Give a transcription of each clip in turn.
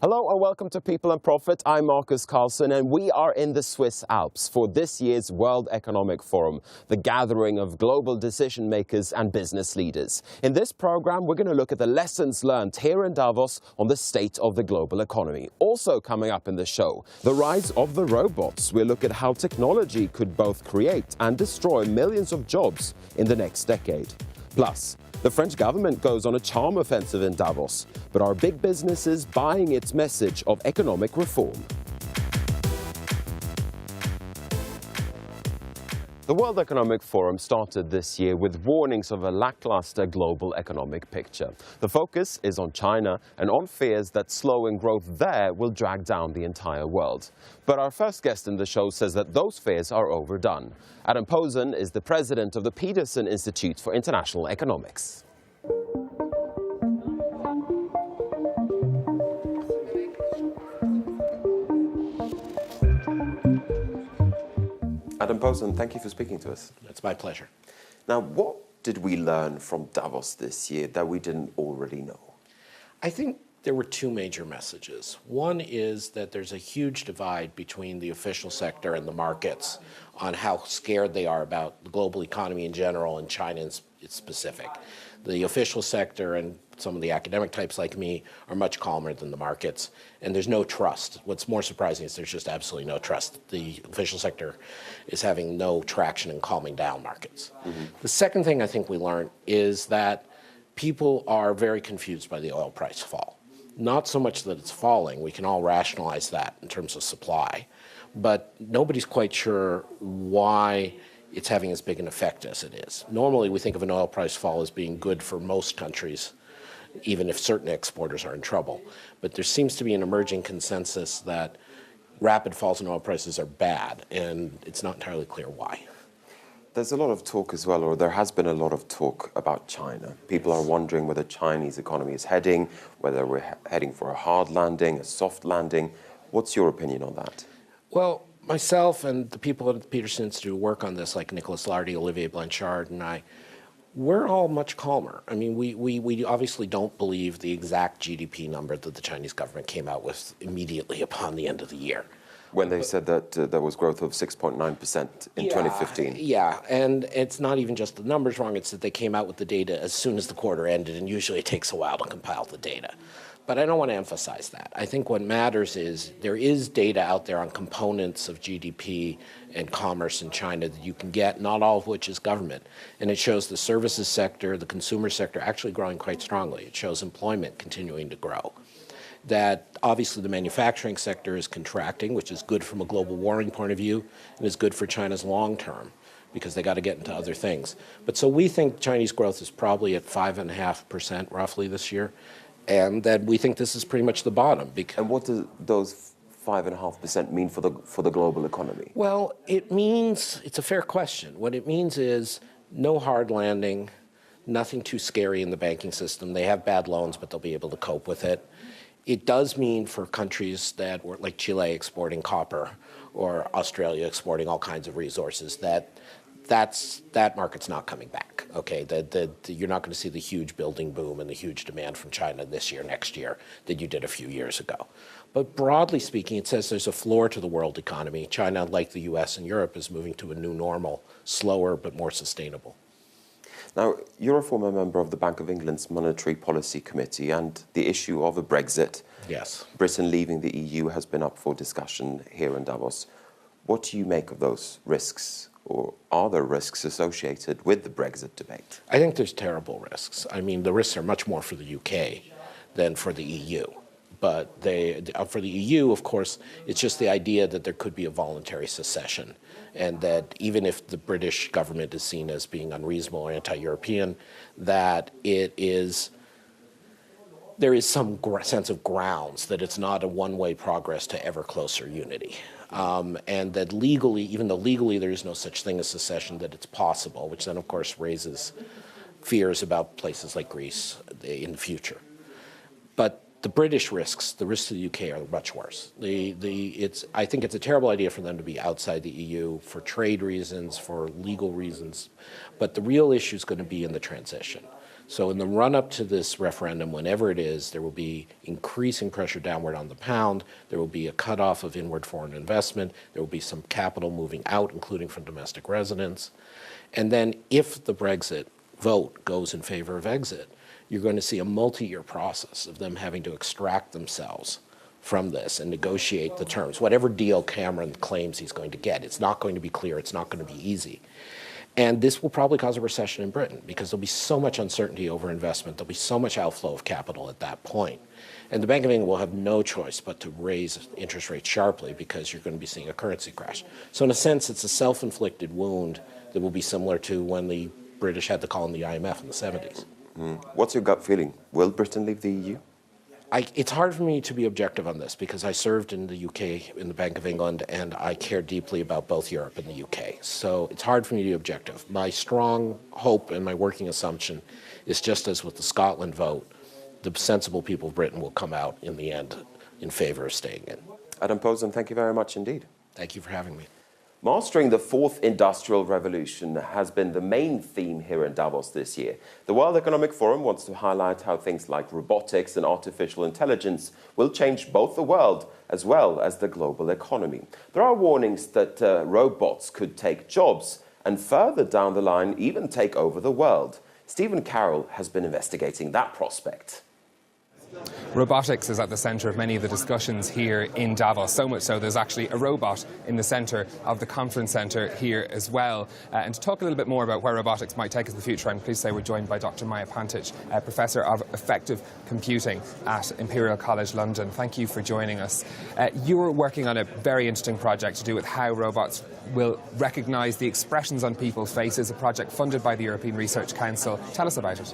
Hello and welcome to People and Profit. I'm Marcus Carlson and we are in the Swiss Alps for this year's World Economic Forum, the gathering of global decision makers and business leaders. In this program, we're going to look at the lessons learned here in Davos on the state of the global economy. Also coming up in the show, the rise of the robots. We'll look at how technology could both create and destroy millions of jobs in the next decade. Plus, the French government goes on a charm offensive in Davos, but are big businesses buying its message of economic reform? The World Economic Forum started this year with warnings of a lackluster global economic picture. The focus is on China and on fears that slowing growth there will drag down the entire world. But our first guest in the show says that those fears are overdone. Adam Posen is the president of the Peterson Institute for International Economics. Adam Posen, thank you for speaking to us. It's my pleasure. Now, what did we learn from Davos this year that we didn't already know? I think there were two major messages. One is that there's a huge divide between the official sector and the markets on how scared they are about the global economy in general and China in specific. The official sector and some of the academic types like me are much calmer than the markets, and there's no trust. What's more surprising is there's just absolutely no trust. The official sector is having no traction in calming down markets. The second thing I think we learned is that people are very confused by the oil price fall. Not so much that it's falling, we can all rationalize that in terms of supply, but nobody's quite sure why it's having as big an effect as it is. Normally we think of an oil price fall as being good for most countries, even if certain exporters are in trouble. But there seems to be an emerging consensus that rapid falls in oil prices are bad, and it's not entirely clear why. There's a lot of talk as well, or there has been a lot of talk about China. People are wondering where the Chinese economy is heading, whether we're heading for a hard landing, a soft landing. What's your opinion on that? Well, myself and the people at the Peterson Institute who work on this, like Nicolas Lardy, Olivier Blanchard, and I, we're all much calmer. I mean, we obviously don't believe the exact GDP number that the Chinese government came out with immediately upon the end of the year. When they said that there was growth of 6.9% in 2015. Yeah, and it's not even just the numbers wrong, it's that they came out with the data as soon as the quarter ended, and usually it takes a while to compile the data. But I don't want to emphasize that. I think what matters is there is data out there on components of GDP and commerce in China that you can get, not all of which is government. And it shows the services sector, the consumer sector actually growing quite strongly. It shows employment continuing to grow. That obviously the manufacturing sector is contracting, which is good from a global warming point of view, and is good for China's long term, because they got to get into other things. But so we think Chinese growth is probably at 5.5% roughly this year, and that we think this is pretty much the bottom. And what do those 5.5% mean for the global economy? Well, it means, it's a fair question. What it means is no hard landing, nothing too scary in the banking system. They have bad loans, but they'll be able to cope with it. It does mean for countries that were like Chile exporting copper or Australia exporting all kinds of resources that market's not coming back. Okay, you're not going to see the huge building boom and the huge demand from China this year, next year that you did a few years ago. But broadly speaking, it says there's a floor to the world economy. China, like the US and Europe, is moving to a new normal, slower but more sustainable. Now, you're a former member of the Bank of England's Monetary Policy Committee, and the issue of a Brexit, yes, Britain leaving the EU, has been up for discussion here in Davos. What do you make of those risks, or are there risks associated with the Brexit debate? I think there's terrible risks. I mean, the risks are much more for the UK than for the EU. But for the EU, of course, it's just the idea that there could be a voluntary secession, and that even if the British government is seen as being unreasonable or anti-European, that there is some sense of grounds that it's not a one-way progress to ever closer unity. And that legally, even though legally there is no such thing as secession, that it's possible, which then, of course, raises fears about places like Greece in the future. But the British risks, the risks to the UK, are much worse. I think it's a terrible idea for them to be outside the EU for trade reasons, for legal reasons, but the real issue is going to be in the transition. So in the run-up to this referendum, whenever it is, there will be increasing pressure downward on the pound. There will be a cutoff of inward foreign investment. There will be some capital moving out, including from domestic residents. And then if the Brexit vote goes in favor of exit, you're going to see a multi-year process of them having to extract themselves from this and negotiate the terms. Whatever deal Cameron claims he's going to get, it's not going to be clear, it's not going to be easy. And this will probably cause a recession in Britain because there'll be so much uncertainty over investment, there'll be so much outflow of capital at that point. And the Bank of England will have no choice but to raise interest rates sharply because you're going to be seeing a currency crash. So in a sense, it's a self-inflicted wound that will be similar to when the British had to call in the IMF in the 70s. What's your gut feeling? Will Britain leave the EU? It's hard for me to be objective on this because I served in the UK in the Bank of England and I care deeply about both Europe and the UK. So it's hard for me to be objective. My strong hope and my working assumption is just as with the Scotland vote, the sensible people of Britain will come out in the end in favor of staying in. Adam Posen, thank you very much indeed. Thank you for having me. Mastering the fourth industrial revolution has been the main theme here in Davos this year. The World Economic Forum wants to highlight how things like robotics and artificial intelligence will change both the world as well as the global economy. There are warnings that robots could take jobs and further down the line even take over the world. Stephen Carroll has been investigating that prospect. Robotics is at the centre of many of the discussions here in Davos, so much so there's actually a robot in the centre of the conference centre here as well. And to talk a little bit more about where robotics might take us in the future, I'm pleased to say we're joined by Dr. Maja Pantic, Professor of Effective Computing at Imperial College London. Thank you for joining us. You're working on a very interesting project to do with how robots will recognise the expressions on people's faces, a project funded by the European Research Council. Tell us about it.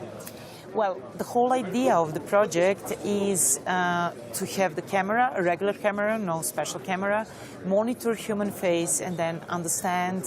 Well, the whole idea of the project is to have the camera, a regular camera, no special camera, monitor human face and then understand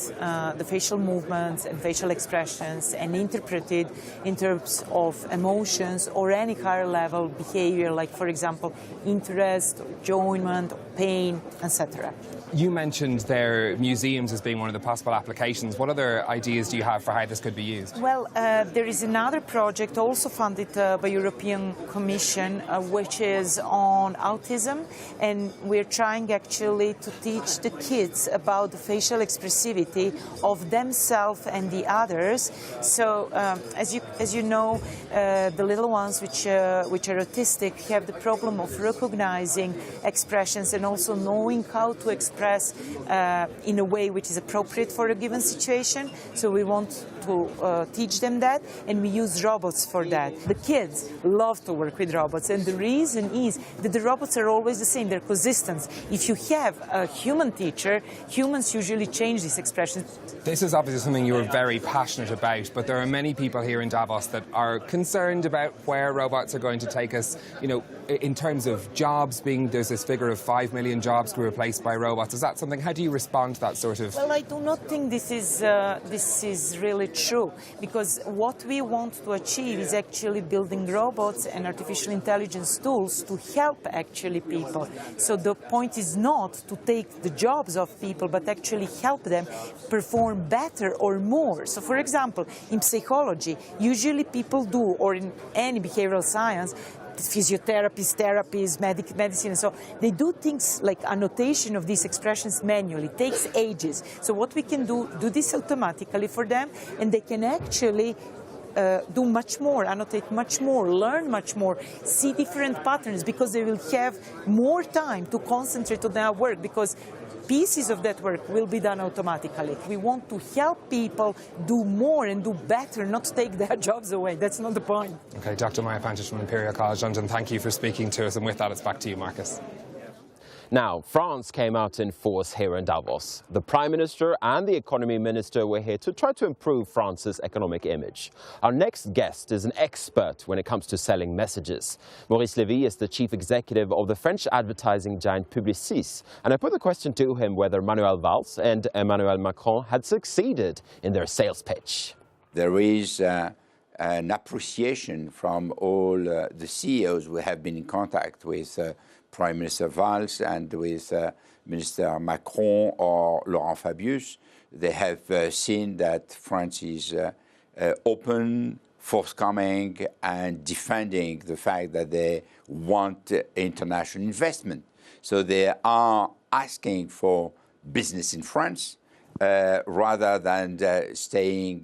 the facial movements and facial expressions and interpret it in terms of emotions or any higher level behavior, like, for example, interest, enjoyment, pain, etc. You mentioned there museums as being one of the possible applications. What other ideas do you have for how this could be used? Well, there is another project also funded by European Commission, which is on autism, and we're trying actually to teach the kids about the facial expressivity of themselves and the others. So, as you know, the little ones which are autistic have the problem of recognizing expressions and also knowing how to express in a way which is appropriate for a given situation. So we want to teach them that, and we use robots for that. The kids love to work with robots, and the reason is that the robots are always the same, they're consistent. If you have a human teacher, humans usually change these expressions. This is obviously something you're very passionate about, but there are many people here in Davos that are concerned about where robots are going to take us. You know, in terms of jobs there's this figure of 5 million jobs to be replaced by robots. Is that something, how do you respond to that sort of? Well, I do not think this is really true, because what we want to achieve is actually building robots and artificial intelligence tools to help actually people. So the point is not to take the jobs of people, but actually help them perform better or more. So, for example, in psychology, usually people do, or in any behavioral science, physiotherapists, therapists, medicine, and so they do things like annotation of these expressions manually. It takes ages. So what we can do this automatically for them, and they can actually do much more, annotate much more, learn much more, see different patterns, because they will have more time to concentrate on their work, because pieces of that work will be done automatically. We want to help people do more and do better, not take their jobs away. That's not the point. Okay, Dr. Maja Pantic from Imperial College London, thank you for speaking to us. And with that, it's back to you, Marcus. Now, France came out in force here in Davos. The Prime Minister and the Economy Minister were here to try to improve France's economic image. Our next guest is an expert when it comes to selling messages. Maurice Lévy is the chief executive of the French advertising giant Publicis. And I put the question to him whether Manuel Valls and Emmanuel Macron had succeeded in their sales pitch. There is an appreciation from all the CEOs who have been in contact with Prime Minister Valls and with Minister Macron or Laurent Fabius. They have seen that France is open forthcoming and defending the fact that they want international investment. So they are asking for business in France rather than staying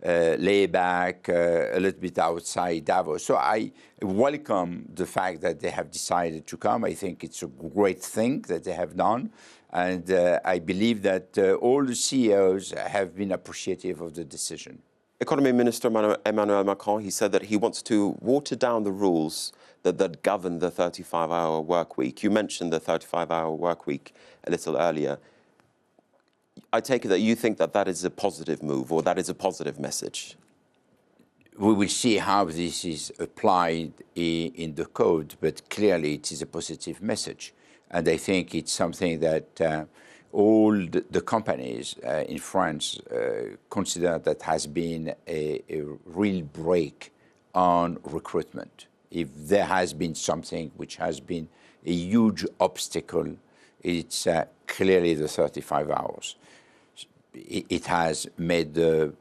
lay back a little bit outside Davos. So I welcome the fact that they have decided to come. I think it's a great thing that they have done. And I believe that all the CEOs have been appreciative of the decision. Economy Minister Emmanuel Macron, he said that he wants to water down the rules that govern the 35-hour work week. You mentioned the 35-hour work week a little earlier. I take it that you think that that is a positive move, or that is a positive message. We will see how this is applied in the code, but clearly it is a positive message. And I think it's something that all the companies in France consider that has been a real break on recruitment. If there has been something which has been a huge obstacle, it's clearly the 35 hours. It has made the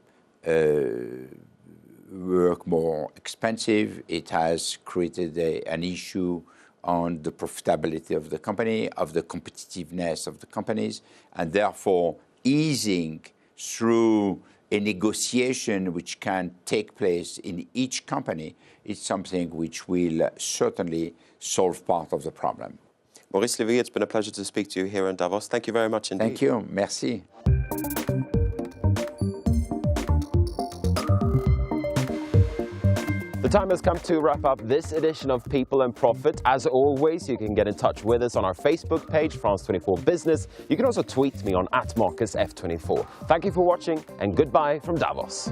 work more expensive. It has created an issue on the profitability of the company, of the competitiveness of the companies, and therefore easing through a negotiation which can take place in each company is something which will certainly solve part of the problem. Maurice Lévy, it's been a pleasure to speak to you here in Davos. Thank you very much indeed. Thank you. Merci. The time has come to wrap up this edition of People and Profit. As always, you can get in touch with us on our Facebook page, France 24 Business. You can also tweet me on @MarcusF24. Thank you for watching, and goodbye from Davos.